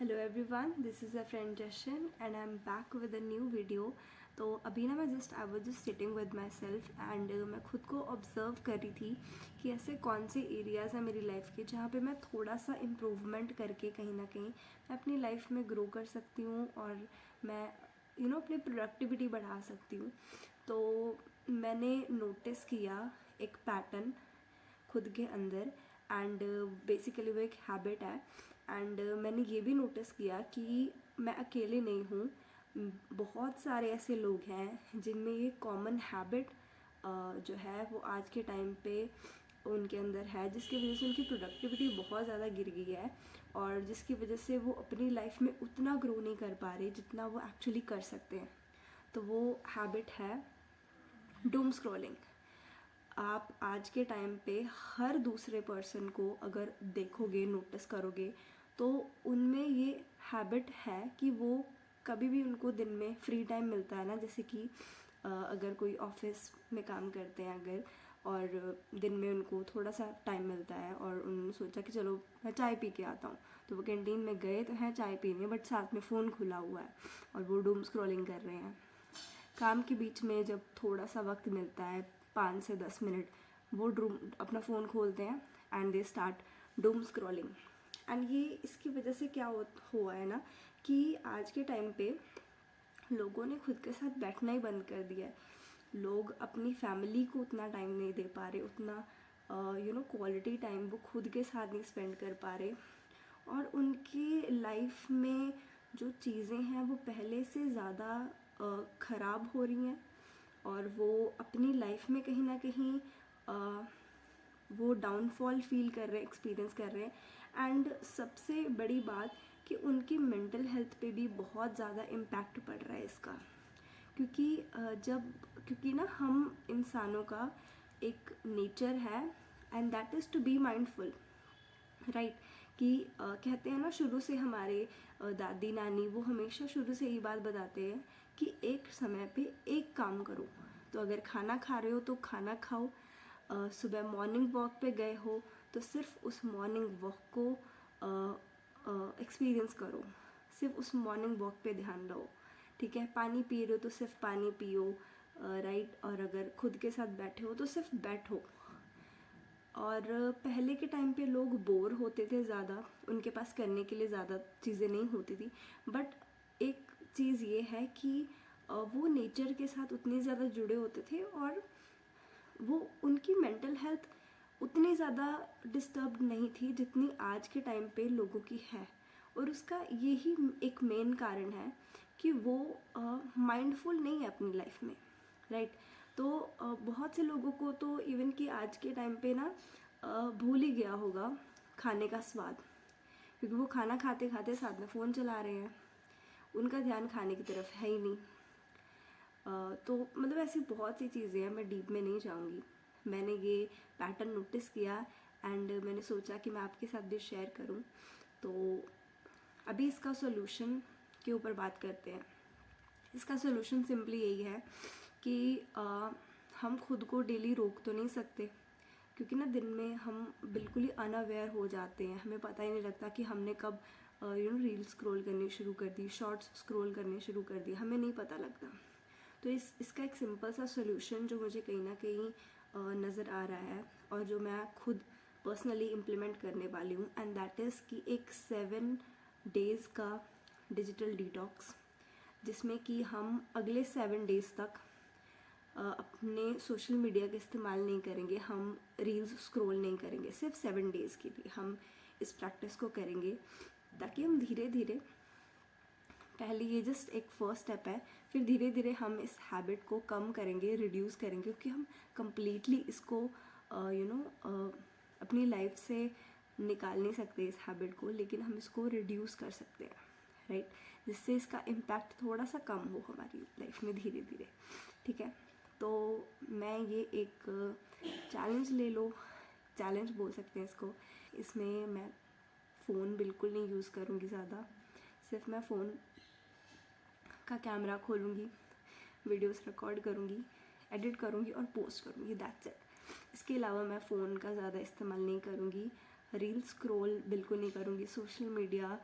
Hello everyone, this is a friend Jashan and I am back with a new video. तो अभी ना मैं I was just sitting with my self and मैं खुद को observe कर रही थी कि ऐसे कौन से एरियाज़ हैं मेरी लाइफ के जहाँ पे मैं थोड़ा सा इम्प्रूवमेंट करके कहीं ना कहीं मैं अपनी लाइफ में ग्रो कर सकती हूँ और मैं अपनी प्रोडक्टिविटी बढ़ा सकती हूँ। तो मैंने नोटिस किया एक पैटर्न खुद के अंदर एंड बेसिकली वो एक हैबिट है। एंड मैंने ये भी नोटिस किया कि मैं अकेले नहीं हूँ, बहुत सारे ऐसे लोग हैं जिनमें ये कॉमन हैबिट जो है वो आज के टाइम पे उनके अंदर है, जिसकी वजह से उनकी प्रोडक्टिविटी बहुत ज़्यादा गिर गई है और जिसकी वजह से वो अपनी लाइफ में उतना ग्रो नहीं कर पा रहे जितना वो एक्चुअली कर सकते हैं। तो वो हैबिट है डूम स्क्रॉलिंग। आप आज के टाइम पे हर दूसरे पर्सन को अगर देखोगे, नोटिस करोगे, तो उनमें ये हैबिट है कि वो कभी भी उनको दिन में फ्री टाइम मिलता है ना, जैसे कि अगर कोई ऑफिस में काम करते हैं अगर और दिन में उनको थोड़ा सा टाइम मिलता है और उन्होंने सोचा कि चलो मैं चाय पी के आता हूँ, तो वो कैंटीन में गए तो हैं चाय पीने, बट साथ में फ़ोन खुला हुआ है और वो डूम स्क्रॉलिंग कर रहे हैं। काम के बीच में जब थोड़ा सा वक्त मिलता है 5 से 10 मिनट, वो डूम अपना फ़ोन खोलते हैं and they start doom scrolling. And ये इसकी वजह से क्या हुआ है ना कि आज के टाइम पे लोगों ने खुद के साथ बैठना ही बंद कर दिया है। लोग अपनी फैमिली को उतना टाइम नहीं दे पा रहे, उतना क्वालिटी टाइम वो खुद के साथ नहीं स्पेंड कर पा रहे और उनकी लाइफ में जो चीज़ें हैं वो पहले से ज़्यादा ख़राब हो रही हैं और वो अपनी लाइफ में कहीं ना कहीं वो डाउनफॉल फील कर रहे हैं, एक्सपीरियंस कर रहे हैं। एंड सबसे बड़ी बात कि उनकी मेंटल हेल्थ पे भी बहुत ज़्यादा इम्पैक्ट पड़ रहा है इसका, क्योंकि ना हम इंसानों का एक नेचर है and that is to be mindful, right. कि कहते हैं ना, शुरू से हमारे दादी नानी वो हमेशा शुरू से ये बात बताते हैं कि एक समय पे एक काम करो। तो अगर खाना खा रहे हो तो खाना खाओ, सुबह मॉर्निंग वॉक पे गए हो तो सिर्फ उस मॉर्निंग वॉक को एक्सपीरियंस करो, सिर्फ उस मॉर्निंग वॉक पे ध्यान रहो, ठीक है। पानी पी रहे हो तो सिर्फ पानी पियो, राइट। और अगर खुद के साथ बैठे हो तो सिर्फ बैठो। और पहले के टाइम पे लोग बोर होते थे ज़्यादा, उनके पास करने के लिए ज़्यादा चीज़ें नहीं होती थी, बट एक चीज़ ये है कि वो नेचर के साथ उतने ज़्यादा जुड़े होते थे और वो उनकी मेंटल हेल्थ उतनी ज़्यादा डिस्टर्ब नहीं थी जितनी आज के टाइम पे लोगों की है। और उसका यही एक मेन कारण है कि वो माइंडफुल नहीं है अपनी लाइफ में, राइट। तो बहुत से लोगों को तो इवन कि आज के टाइम पे ना भूल ही गया होगा खाने का स्वाद, क्योंकि वो खाना खाते खाते साथ में फ़ोन चला रहे हैं, उनका ध्यान खाने की तरफ है ही नहीं। तो मतलब ऐसी बहुत सी चीज़ें हैं, मैं डीप में नहीं जाऊँगी। मैंने ये पैटर्न नोटिस किया एंड मैंने सोचा कि मैं आपके साथ भी शेयर करूँ। तो अभी इसका सोल्यूशन के ऊपर बात करते हैं। इसका सोल्यूशन सिंपली यही है कि हम खुद को डेली रोक तो नहीं सकते, क्योंकि ना दिन में हम बिल्कुल ही अनअवेयर हो जाते हैं, हमें पता ही नहीं लगता कि हमने कब रील स्क्रॉल करनी शुरू कर दी, शॉर्ट्स स्क्रॉल करने शुरू कर दी, हमें नहीं पता लगता। तो इसका एक सिंपल सा सोल्यूशन जो मुझे कहीं ना कहीं नज़र आ रहा है और जो मैं खुद पर्सनली इम्प्लीमेंट करने वाली हूँ, एंड दैट इज़ कि एक 7 डेज़ का डिजिटल डिटॉक्स, जिसमें कि हम अगले 7 डेज़ तक अपने सोशल मीडिया का इस्तेमाल नहीं करेंगे, हम रील्स स्क्रॉल नहीं करेंगे। सिर्फ 7 डेज़ के लिए हम इस प्रैक्टिस को करेंगे, ताकि हम धीरे धीरे, पहले ये जस्ट एक फर्स्ट स्टेप है, फिर धीरे धीरे हम इस हैबिट को कम करेंगे, रिड्यूस करेंगे, क्योंकि हम कम्प्लीटली इसको अपनी लाइफ से निकाल नहीं सकते इस हैबिट को, लेकिन हम इसको रिड्यूस कर सकते हैं, राइट। जिससे इसका इम्पैक्ट थोड़ा सा कम हो हमारी लाइफ में धीरे धीरे, ठीक है। तो मैं ये एक चैलेंज ले लो, चैलेंज बोल सकते हैं इसको। इसमें मैं फ़ोन बिल्कुल नहीं यूज़ करूँगी ज़्यादा, सिर्फ मैं फ़ोन का कैमरा खोलूँगी, वीडियोस रिकॉर्ड करूँगी, एडिट करूँगी और पोस्ट करूँगी, दैट्स इट। इसके अलावा मैं फ़ोन का ज़्यादा इस्तेमाल नहीं करूँगी, रील स्क्रॉल बिल्कुल नहीं करूँगी, सोशल मीडिया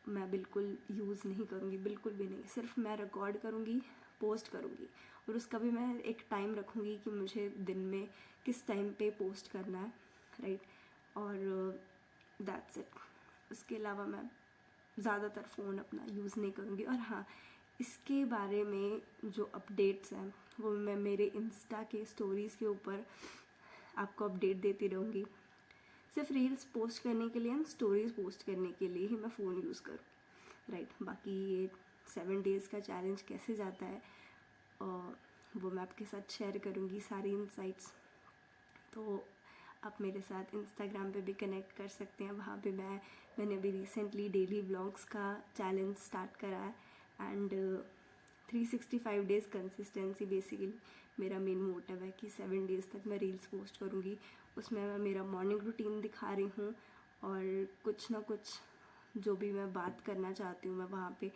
मैं बिल्कुल यूज़ नहीं करूँगी, बिल्कुल भी नहीं। सिर्फ मैं रिकॉर्ड करूँगी, पोस्ट करूँगी, और उसका भी मैं एक टाइम रखूँगी कि मुझे दिन में किस टाइम पे पोस्ट करना है, राइट। और दैट्स इट। उसके अलावा मैं ज़्यादातर फ़ोन अपना यूज़ नहीं करूँगी। और हाँ, इसके बारे में जो अपडेट्स हैं वो मैं मेरे इंस्टा के स्टोरीज़ के ऊपर आपको अपडेट देती रहूँगी। सिर्फ रील्स पोस्ट करने के लिए एंड स्टोरीज़ पोस्ट करने के लिए ही मैं फ़ोन यूज़ करूँगी, राइट। बाकी ये 7 डेज़ का चैलेंज कैसे जाता है वो मैं आपके साथ शेयर करूँगी, सारी इंसाइट्स। तो आप मेरे साथ इंस्टाग्राम पे भी कनेक्ट कर सकते हैं। वहाँ पे मैंने अभी रिसेंटली डेली व्लॉग्स का चैलेंज स्टार्ट करा है, एंड 365 डेज़ कंसिस्टेंसी बेसिकली मेरा मेन मोटिव है कि 7 डेज़ तक मैं रील्स पोस्ट करूँगी। उसमें मैं मेरा मॉर्निंग रूटीन दिखा रही हूँ, और कुछ ना कुछ जो भी मैं बात करना चाहती हूँ मैं वहाँ पे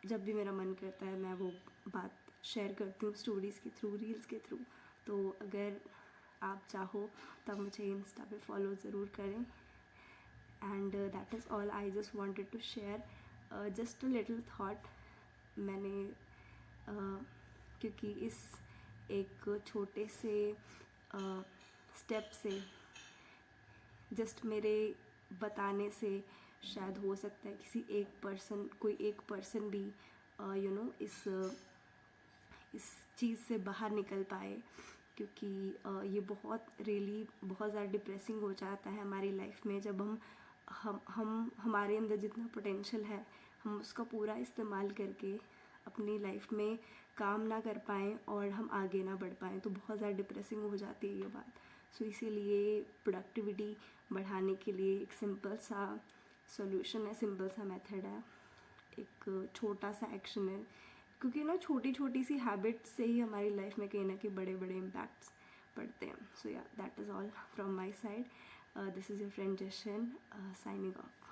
जब भी मेरा मन करता है मैं वो बात शेयर करती हूँ स्टोरीज़ के थ्रू, रील्स के थ्रू। तो अगर आप चाहो तो आप मुझे इंस्टा पे फॉलो ज़रूर करें। And that is all I just wanted to share just a little thought. मैंने क्योंकि इस एक छोटे से स्टेप से, जस्ट मेरे बताने से शायद हो सकता है किसी कोई एक पर्सन भी इस चीज़ से बाहर निकल पाए। क्योंकि ये बहुत ज़्यादा डिप्रेसिंग हो जाता है हमारी लाइफ में जब हम हमारे अंदर जितना पोटेंशियल है हम उसका पूरा इस्तेमाल करके अपनी लाइफ में काम ना कर पाएँ और हम आगे ना बढ़ पाएँ, तो बहुत ज़्यादा डिप्रेसिंग हो जाती है ये बात। सो इसीलिए प्रोडक्टिविटी बढ़ाने के लिए एक सिंपल सा सॉल्यूशन है, सिंपल सा मेथड है, एक छोटा सा एक्शन है। क्योंकि ना छोटी छोटी सी हैबिट्स से ही हमारी लाइफ में कहीं ना कहीं बड़े बड़े इम्पैक्ट्स पड़ते हैं। सो या, that is all from my side. This is your friend Jashan signing off.